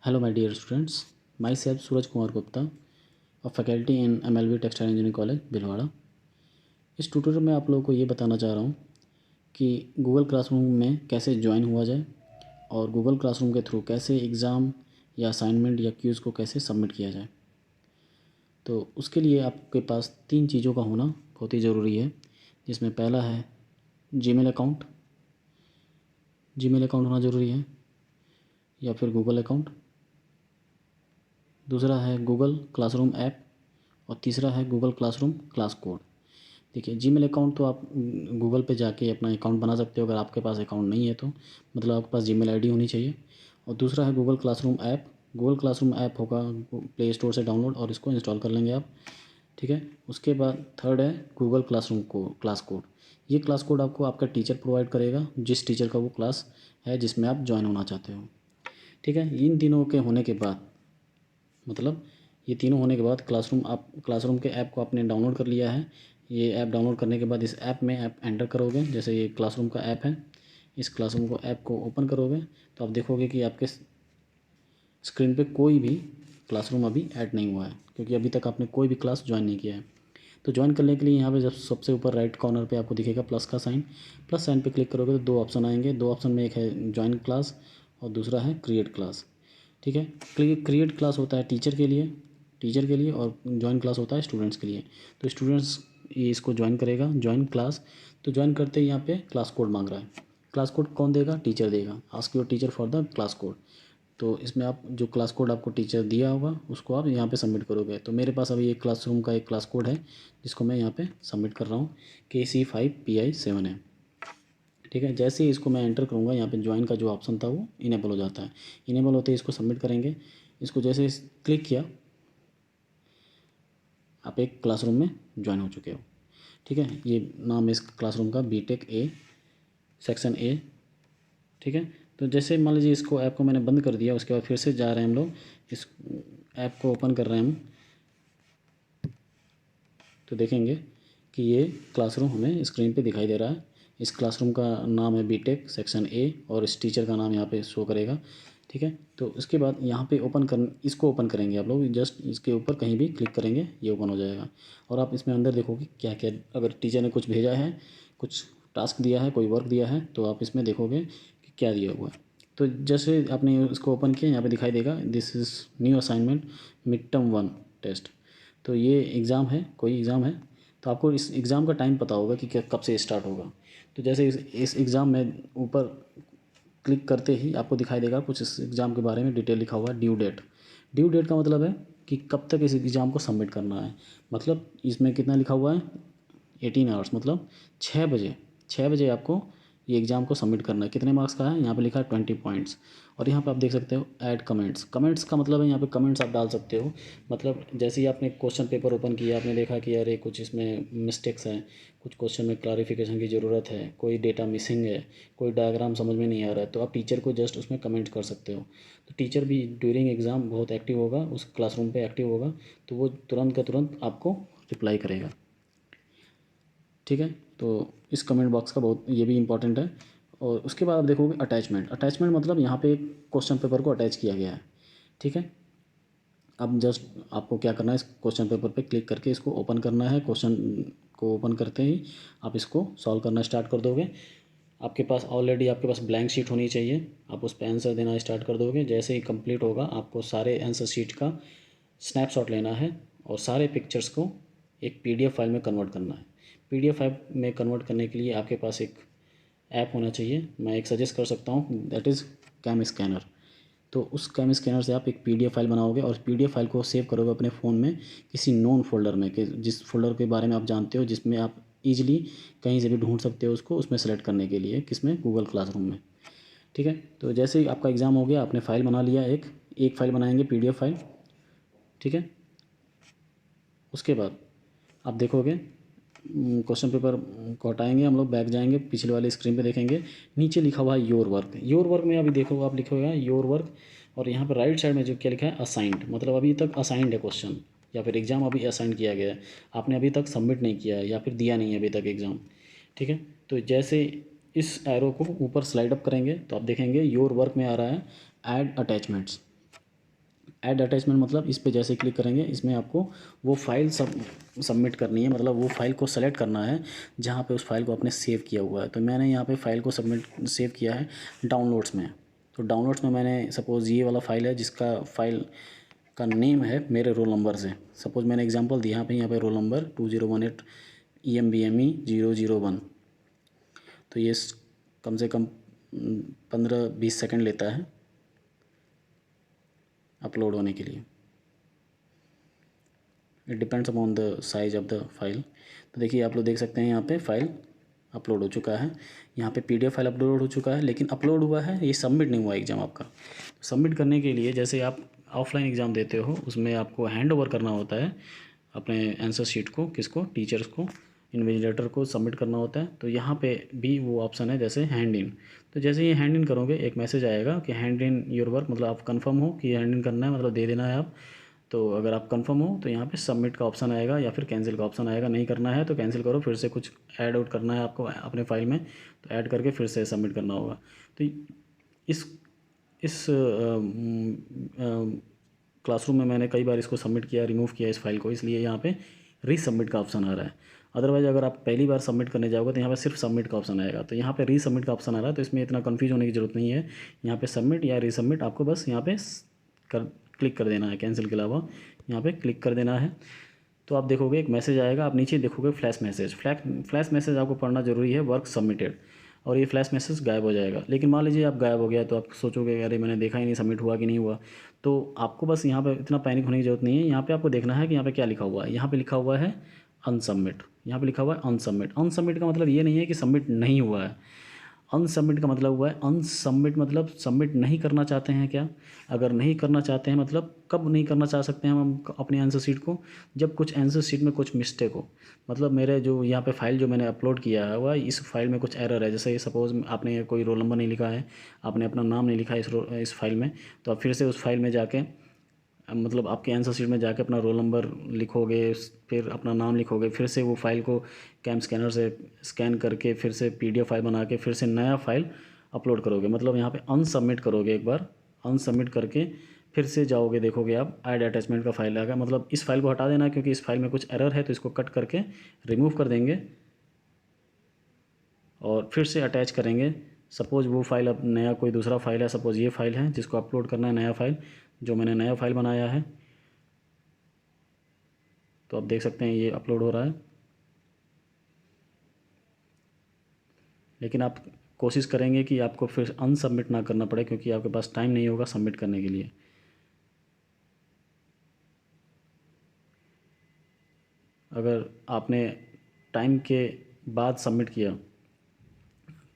Hello, my dear students. Myself Suraj Kumar Gupta, a faculty in MLB Textile Engineering College, Bhilwara. इस tutorial में आप लोगों को ये बताना चाह रहा हूँ कि गूगल क्लासरूम में कैसे ज्वाइन हुआ जाए और गूगल क्लासरूम के थ्रू कैसे एग्ज़ाम या असाइनमेंट या क्यूज़ को कैसे सबमिट किया जाए। तो उसके लिए आपके पास 3 चीज़ों का होना बहुत ही ज़रूरी है, जिसमें पहला है जीमेल अकाउंट होना ज़रूरी है, या फिर गूगल अकाउंट। दूसरा है गूगल क्लासरूम ऐप और तीसरा है गूगल क्लासरूम क्लास कोड। देखिए, जीमेल अकाउंट तो आप गूगल पे जाके अपना अकाउंट बना सकते हो अगर आपके पास अकाउंट नहीं है तो, मतलब आपके पास जीमेल आईडी होनी चाहिए। और दूसरा है Google classroom app. Google classroom app होगा प्ले स्टोर से डाउनलोड और इसको इंस्टॉल कर लेंगे आप, ठीक है। उसके बाद थर्ड है गूगल क्लासरूम को क्लास कोड। ये क्लास कोड आपको आपका टीचर प्रोवाइड करेगा, जिस टीचर का वो क्लास है जिसमें आप ज्वाइन होना चाहते हो, ठीक है। इन तीनों के होने के बाद, मतलब ये तीनों होने के बाद आप क्लासरूम के ऐप को आपने डाउनलोड कर लिया है। ये ऐप डाउनलोड करने के बाद इस ऐप में ऐप एंटर करोगे, जैसे ये क्लासरूम का ऐप है, इस क्लासरूम को ऐप को ओपन करोगे तो आप देखोगे कि आपके स्क्रीन पे कोई भी क्लासरूम अभी ऐड नहीं हुआ है, क्योंकि अभी तक आपने कोई भी क्लास ज्वाइन नहीं किया है। तो ज्वाइन करने के लिए यहाँ पे जब सबसे ऊपर राइट कॉर्नर पे आपको दिखेगा प्लस का साइन, प्लस साइन पे क्लिक करोगे तो 2 ऑप्शन आएंगे। 2 ऑप्शन में एक है ज्वाइन क्लास और दूसरा है क्रिएट क्लास, ठीक है। क्रिएट क्लास होता है टीचर के लिए और ज्वाइन क्लास होता है स्टूडेंट्स के लिए। तो स्टूडेंट्स ये इसको ज्वाइन करेगा, ज्वाइन क्लास। तो ज्वाइन करते ही यहाँ पे क्लास कोड मांग रहा है। क्लास कोड कौन देगा? टीचर देगा। Ask your teacher for the class code. तो इसमें आप जो क्लास कोड आपको टीचर दिया होगा उसको आप यहाँ पे सबमिट करोगे। तो मेरे पास अभी एक क्लासरूम का एक क्लास कोड है जिसको मैं यहाँ पे सबमिट कर रहा हूँ, KC5PI7 है, ठीक है। जैसे ही इसको मैं एंटर करूँगा, यहाँ पे ज्वाइन का जो ऑप्शन था वो इनेबल हो जाता है। इनेबल होते ही इसको सबमिट करेंगे। इसको जैसे क्लिक किया, आप एक क्लासरूम में ज्वाइन हो चुके हो, ठीक है। ये नाम है इस क्लासरूम का BTech A सेक्शन A, ठीक है। तो जैसे मान लीजिए इसको ऐप को मैंने बंद कर दिया, उसके बाद फिर से जा रहे हैं हम लोग, इस ऐप को ओपन कर रहे हैं हम, तो देखेंगे कि ये क्लासरूम हमें स्क्रीन पे दिखाई दे रहा है। इस क्लासरूम का नाम है BTech सेक्शन A और इस टीचर का नाम यहाँ पे शो करेगा, ठीक है। तो उसके बाद यहाँ पे इसको ओपन करेंगे आप लोग, जस्ट इसके ऊपर कहीं भी क्लिक करेंगे ये ओपन हो जाएगा। और आप इसमें अंदर देखोगे क्या क्या, अगर टीचर ने कुछ भेजा है, कुछ टास्क दिया है, कोई वर्क दिया है, तो आप इसमें देखोगे कि क्या दिया हुआ है। तो जैसे आपने इसको ओपन किया, यहाँ पे दिखाई देगा this is new assignment mid term 1 test. तो ये एग्ज़ाम है, कोई एग्ज़ाम है। तो आपको इस एग्ज़ाम का टाइम पता होगा कि कब से स्टार्ट होगा। तो जैसे इस एग्ज़ाम में ऊपर क्लिक करते ही आपको दिखाई देगा कुछ इस एग्ज़ाम के बारे में डिटेल लिखा हुआ है। ड्यू डेट का मतलब है कि कब तक इस एग्ज़ाम को सबमिट करना है। मतलब इसमें कितना लिखा हुआ है, 18 आवर्स, मतलब 6 बजे आपको ये एग्ज़ाम को सबमिट करना है। कितने मार्क्स का है? यहाँ पे लिखा है 20 पॉइंट्स। और यहाँ पे आप देख सकते हो ऐड कमेंट्स का मतलब है यहाँ पे कमेंट्स आप डाल सकते हो। मतलब जैसे ही आपने क्वेश्चन पेपर ओपन किया, आपने देखा कि अरे कुछ इसमें मिस्टेक्स हैं, कुछ क्वेश्चन में क्लैरिफिकेशन की ज़रूरत है, कोई डेटा मिसिंग है, कोई डायग्राम समझ में नहीं आ रहा है, तो आप टीचर को जस्ट उसमें कमेंट कर सकते हो। तो टीचर भी ड्यूरिंग एग्ज़ाम बहुत एक्टिव होगा, उस क्लासरूम पे एक्टिव होगा, तो वो तुरंत का तुरंत आपको रिप्लाई करेगा, ठीक है। तो इस कमेंट बॉक्स का बहुत ये भी इंपॉर्टेंट है। और उसके बाद आप देखोगे अटैचमेंट मतलब यहाँ पे एक क्वेश्चन पेपर को अटैच किया गया है, ठीक है। अब जस्ट आपको क्या करना है, इस क्वेश्चन पेपर पे क्लिक करके इसको ओपन करना है। क्वेश्चन को ओपन करते ही आप इसको सॉल्व करना स्टार्ट कर दोगे। आपके पास ऑलरेडी आपके पास ब्लैंक शीट होनी चाहिए, आप उस पर आंसर देना स्टार्ट कर दोगे। जैसे ही कंप्लीट होगा, आपको सारे आंसर शीट का स्नैपशॉट लेना है और सारे पिक्चर्स को एक PDF फाइल में कन्वर्ट करना है। PDF फाइल में कन्वर्ट करने के लिए आपके पास एक ऐप होना चाहिए, मैं एक सजेस्ट कर सकता हूँ, दैट इज़ कैम स्कैनर। तो उस कैम स्कैनर से आप एक PDF फाइल बनाओगे और PDF फाइल को सेव करोगे अपने फ़ोन में किसी नोन फोल्डर में, कि जिस फोल्डर के बारे में आप जानते हो, जिसमें आप ईजिली कहीं से भी ढूंढ सकते हो उसको, उसमें सेलेक्ट करने के लिए, किसमें? गूगल क्लासरूम में, ठीक है। तो जैसे ही आपका एग्ज़ाम हो गया, आपने फ़ाइल बना लिया, एक फ़ाइल बनाएंगे PDF फाइल, ठीक है। उसके बाद आप देखोगे क्वेश्चन पेपर को हटाएंगे हम लोग, बैक जाएंगे, पिछले वाले स्क्रीन पे देखेंगे, नीचे लिखा हुआ है योर वर्क में अभी देखो आप लिखोगे योर वर्क, और यहाँ पर राइट साइड में जो क्या लिखा है असाइंड, मतलब अभी तक असाइंड है क्वेश्चन, या फिर एग्ज़ाम अभी असाइन किया गया है, आपने अभी तक सबमिट नहीं किया है या फिर दिया नहीं है अभी तक एग्ज़ाम, ठीक है। तो जैसे इस एरो को ऊपर स्लाइड अप करेंगे तो आप देखेंगे योर वर्क में आ रहा है ऐड अटैचमेंट्स, ऐड अटैचमेंट मतलब इस पे जैसे क्लिक करेंगे इसमें आपको वो फाइल सबमिट करनी है, मतलब वो फाइल को सेलेक्ट करना है जहाँ पे उस फाइल को आपने सेव किया हुआ है। तो मैंने यहाँ पे फाइल को सेव किया है डाउनलोड्स में। तो डाउनलोड्स में मैंने सपोज़ ये वाला फाइल है जिसका फाइल का नेम है मेरे रोल नंबर से। सपोज़ मैंने एग्जांपल दिया यहाँ पे रोल नंबर 2018 EMBME 001। तो ये कम से कम 15-20 सेकंड लेता है अपलोड होने के लिए। It depends upon the size of the file. तो देखिए आप लोग देख सकते हैं यहाँ पे फाइल अपलोड हो चुका है, यहाँ पे PDF फाइल अपलोड हो चुका है, लेकिन अपलोड हुआ है, ये सबमिट नहीं हुआ एग्ज़ाम आपका। सबमिट करने के लिए जैसे आप ऑफलाइन एग्ज़ाम देते हो उसमें आपको हैंड ओवर करना होता है अपने आंसर शीट को, किसको, टीचर्स को, इन्विजिलेटर को सबमिट करना होता है। तो यहाँ पे भी वो ऑप्शन है जैसे हैंड इन। तो जैसे ये हैंड इन करोगे एक मैसेज आएगा कि हैंड इन योर वर्क, मतलब आप कंफर्म हो कि हैंड इन करना है, मतलब दे देना है आप। तो अगर आप कंफर्म हो तो यहाँ पे सबमिट का ऑप्शन आएगा या फिर कैंसिल का ऑप्शन आएगा। नहीं करना है तो कैंसिल करो, फिर से कुछ ऐड आउट करना है आपको अपने फाइल में, तो ऐड करके फिर से सबमिट करना होगा। तो इस इस क्लासरूम में मैंने कई बार इसको सबमिट किया, रिमूव किया इस फाइल को, इसलिए यहाँ पे रीसबमिट का ऑप्शन आ रहा है। अदरवाइज़ अगर आप पहली बार सबमिट करने जाओगे तो यहाँ पे सिर्फ सबमिट का ऑप्शन आएगा। तो यहाँ पे रीसबमिट का ऑप्शन आ रहा है, तो इसमें इतना कन्फ्यूज होने की ज़रूरत नहीं है। यहाँ पे सबमिट या रीसबमिट आपको बस यहाँ पे क्लिक कर देना है, कैंसिल के अलावा यहाँ पे क्लिक कर देना है। तो आप देखोगे एक मैसेज आएगा, आप नीचे देखोगे फ्लैश मैसेज। फ्लैश मैसेज आपको पढ़ना जरूरी है, वर्क सबमिटेड, और ये फ्लैश मैसेज गायब हो जाएगा। लेकिन मान लीजिए आप गायब हो गया तो आप सोचोगे अरे मैंने देखा ही नहीं सबमिट हुआ कि नहीं हुआ। तो आपको बस यहाँ पे इतना पैनिक होने की ज़रूरत नहीं है। यहाँ पे आपको देखना है कि यहाँ पे क्या लिखा हुआ है। यहाँ पे लिखा हुआ है अनसबमिट, यहाँ पे लिखा हुआ है अनसबमिट। अनसबमिट का मतलब ये नहीं है कि सबमिट नहीं हुआ है। अनसबमिट का मतलब हुआ है, अनसबमिट मतलब सबमिट नहीं करना चाहते हैं क्या। अगर नहीं करना चाहते हैं मतलब कब नहीं करना चाह सकते हैं हम अपने आंसर शीट को, जब कुछ आंसर शीट में कुछ मिस्टेक हो। मतलब मेरे जो यहाँ पे फाइल जो मैंने अपलोड किया है वह इस फाइल में कुछ एरर है। जैसे सपोज़ आपने कोई रोल नंबर नहीं लिखा है, आपने अपना नाम नहीं लिखा है इस फाइल में, तो आप फिर से उस फाइल में जाके मतलब आपके आंसर शीट में जाके अपना रोल नंबर लिखोगे, फिर अपना नाम लिखोगे, फिर से वो फाइल को कैम स्कैनर से स्कैन करके फिर से PDF फाइल बना के फिर से नया फाइल अपलोड करोगे। मतलब यहाँ पे अनसबमिट करोगे, एक बार अनसबमिट करके फिर से जाओगे, देखोगे आप ऐड अटैचमेंट का फाइल आएगा। मतलब इस फाइल को हटा देना क्योंकि इस फाइल में कुछ एरर है, तो इसको कट करके रिमूव कर देंगे और फिर से अटैच करेंगे। सपोज़ वो फाइल अब नया कोई दूसरा फाइल है, सपोज़ ये फाइल है जिसको अपलोड करना है, नया फाइल जो मैंने नया फाइल बनाया है। तो आप देख सकते हैं ये अपलोड हो रहा है, लेकिन आप कोशिश करेंगे कि आपको फिर अनसबमिट ना करना पड़े क्योंकि आपके पास टाइम नहीं होगा सबमिट करने के लिए। अगर आपने टाइम के बाद सबमिट किया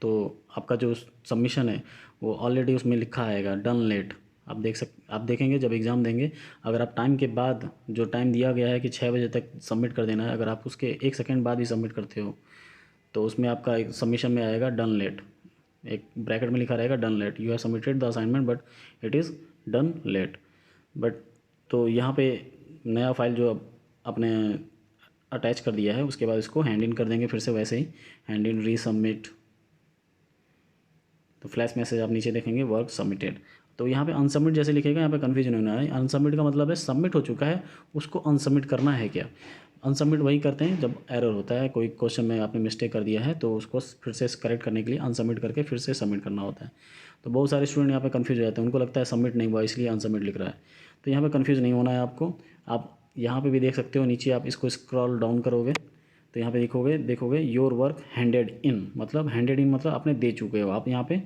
तो आपका जो सबमिशन है वो ऑलरेडी उसमें लिखा आएगा डन लेट। आप देखेंगे जब एग्ज़ाम देंगे, अगर आप टाइम के बाद, जो टाइम दिया गया है कि 6 बजे तक सबमिट कर देना है, अगर आप उसके 1 सेकंड बाद ही सबमिट करते हो तो उसमें आपका एक सबमिशन में आएगा डन लेट, एक ब्रैकेट में लिखा रहेगा done late, you have submitted the assignment but it is done late. But तो यहाँ पे नया फाइल जो अपने अटैच कर दिया है उसके बाद इसको हैंड इन कर देंगे फिर से वैसे ही, हैंड इन रीसबमिट। तो फ्लैश मैसेज आप नीचे देखेंगे वर्क सबमिटेड। तो यहाँ पे अनसबमिट जैसे लिखेगा यहाँ पे कन्फ्यूजन होना है। अनसबमिट का मतलब है सबमिट हो चुका है, उसको अनसबमिट करना है क्या। अनसबमिट वही करते हैं जब एरर होता है, कोई क्वेश्चन में आपने मिस्टेक कर दिया है तो उसको फिर से करेक्ट करने के लिए अनसबमिट करके फिर से सबमिट करना होता है। तो बहुत सारे स्टूडेंट यहाँ पे कन्फ्यूज हो जाते हैं, उनको लगता है सबमिट नहीं हुआ इसलिए अनसबमिट लिख रहा है। तो यहाँ पे कन्फ्यूज नहीं होना है आपको। आप यहाँ पे भी देख सकते हो, नीचे आप इसको स्क्रॉल डाउन करोगे तो यहाँ पे देखोगे योर वर्क हैंडेड इन, मतलब हैंडेड इन मतलब आपने दे चुके हो। आप यहाँ पे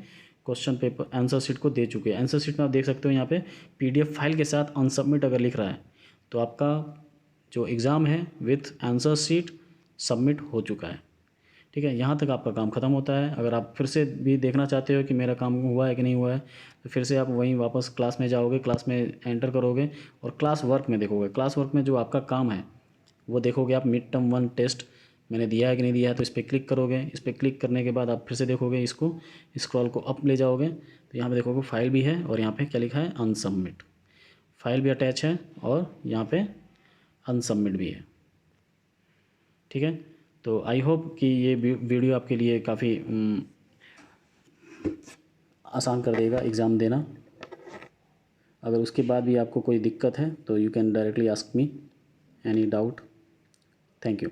क्वेश्चन पेपर आंसर शीट को दे चुके हैं। आंसर शीट में आप देख सकते हो यहाँ पे PDF फाइल के साथ अनसबमिट अगर लिख रहा है तो आपका जो एग्ज़ाम है विथ आंसर शीट सबमिट हो चुका है। ठीक है, यहाँ तक आपका काम ख़त्म होता है। अगर आप फिर से भी देखना चाहते हो कि मेरा काम हुआ है कि नहीं हुआ है तो फिर से आप वहीं वापस क्लास में जाओगे, क्लास में एंटर करोगे और क्लास वर्क में देखोगे। क्लास वर्क में जो आपका काम है वो देखोगे आप, मिड टर्म 1 टेस्ट मैंने दिया है कि नहीं दिया है, तो इस पर क्लिक करोगे। इस पर क्लिक करने के बाद आप फिर से देखोगे, इसको स्क्रॉल को अप ले जाओगे तो यहाँ पे देखोगे फाइल भी है और यहाँ पे क्या लिखा है अनसबमिट। फाइल भी अटैच है और यहाँ पे अनसबमिट भी है। ठीक है, तो आई होप कि ये वीडियो आपके लिए काफ़ी आसान कर देगा एग्ज़ाम देना। अगर उसके बाद भी आपको कोई दिक्कत है तो you can directly ask me any doubt. Thank you.